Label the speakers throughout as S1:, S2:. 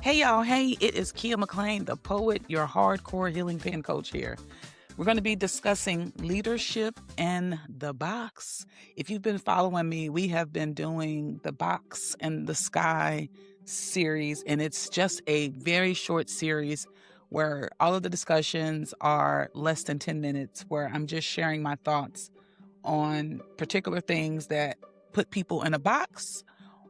S1: Hey y'all, hey, it is Keya McClain the Poet, your hardcore healing pen coach here. We're going to be discussing leadership and the box. If you've been following me, we have been doing the Box and the Sky series, and it's just a very short series where all of the discussions are less than 10 minutes, where I'm just sharing my thoughts on particular things that put people in a box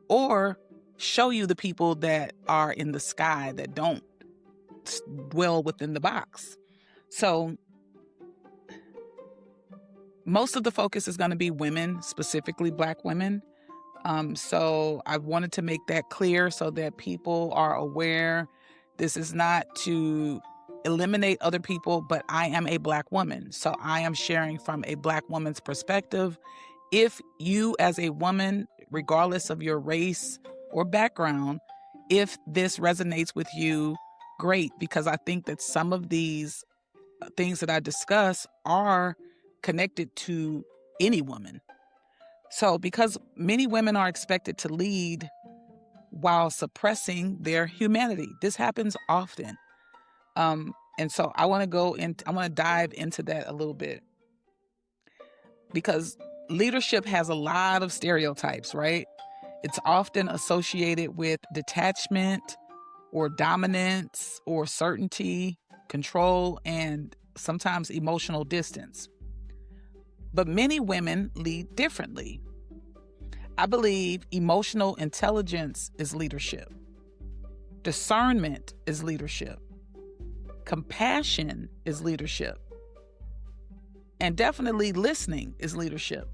S1: or show you the people that are in the sky that don't dwell within the box. So most of the focus is going to be women, specifically Black women. So I wanted to make that clear so that people are aware. This is not to eliminate other people, but I am a Black woman. So I am sharing from a Black woman's perspective. If you as a woman, regardless of your race or background, if this resonates with you, great, because I think that some of these things that I discuss are connected to any woman. So because many women are expected to lead while suppressing their humanity, this happens often. And so I want to dive into that a little bit, because leadership has a lot of stereotypes, right? It's often associated with detachment or dominance or certainty, control, and sometimes emotional distance. But many women lead differently. I believe emotional intelligence is leadership. Discernment is leadership. Compassion is leadership. And definitely listening is leadership.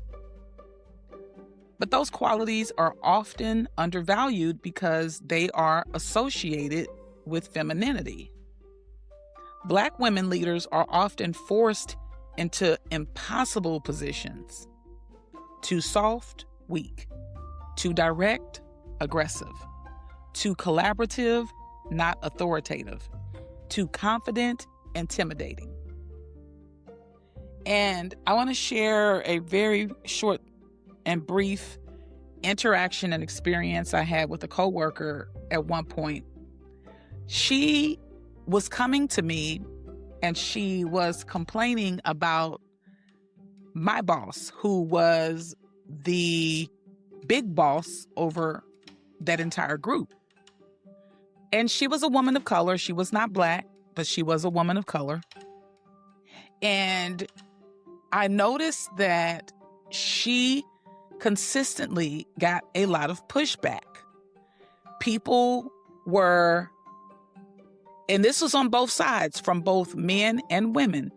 S1: But those qualities are often undervalued because they are associated with femininity. Black women leaders are often forced into impossible positions. Too soft, weak. Too direct, aggressive. Too collaborative, not authoritative. Too confident, intimidating. And I want to share a very short and brief interaction and experience I had with a coworker at one point. She was coming to me and she was complaining about my boss, who was the big boss over that entire group. And she was a woman of color. She was not Black, but she was a woman of color. And I noticed that she consistently got a lot of pushback. People were, and this was on both sides, from both men and women,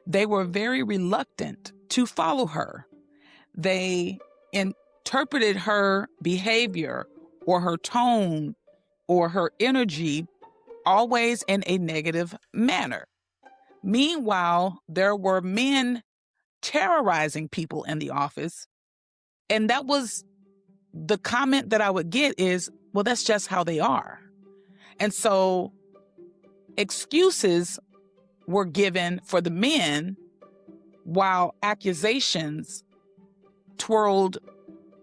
S1: they were very reluctant to follow her. They interpreted her behavior or her tone or her energy always in a negative manner. Meanwhile, there were men terrorizing people in the office. And that was the comment that I would get is, well, that's just how they are. And so excuses were given for the men while accusations twirled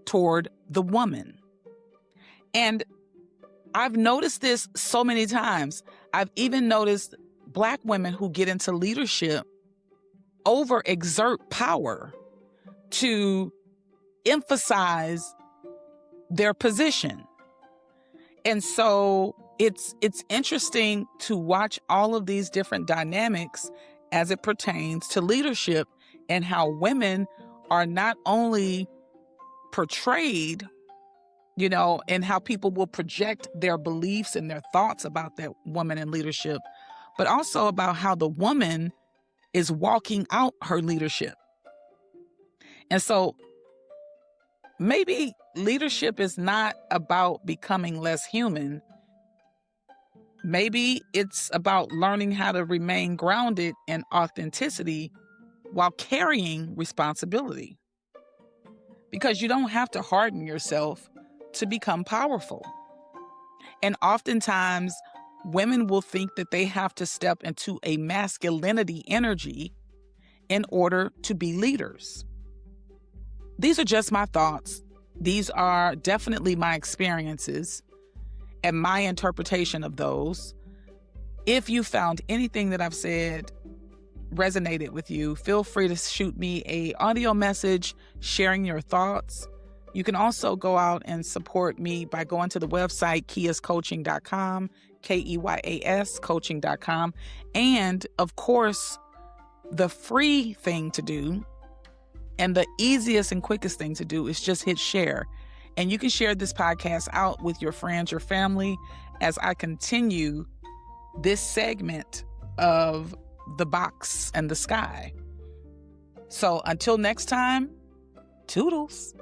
S1: toward the woman. And I've noticed this so many times. I've even noticed Black women who get into leadership overexert power to emphasize their position. And so it's interesting to watch all of these different dynamics as it pertains to leadership, and how women are not only portrayed, and how people will project their beliefs and their thoughts about that woman in leadership, but also about how the woman is walking out her leadership. And so maybe leadership is not about becoming less human. Maybe it's about learning how to remain grounded in authenticity while carrying responsibility. Because you don't have to harden yourself to become powerful. And oftentimes, women will think that they have to step into a masculinity energy in order to be leaders. These are just my thoughts. These are definitely my experiences. and my interpretation of those. If you found anything that I've said resonated with you, feel free to shoot me a audio message sharing your thoughts. You can also go out and support me by going to the website keyascoaching.com, Keyas coaching.com. And of course, the free thing to do and the easiest and quickest thing to do is just hit share. And you can share this podcast out with your friends, your family, as I continue this segment of the box and the sky. So until next time, toodles.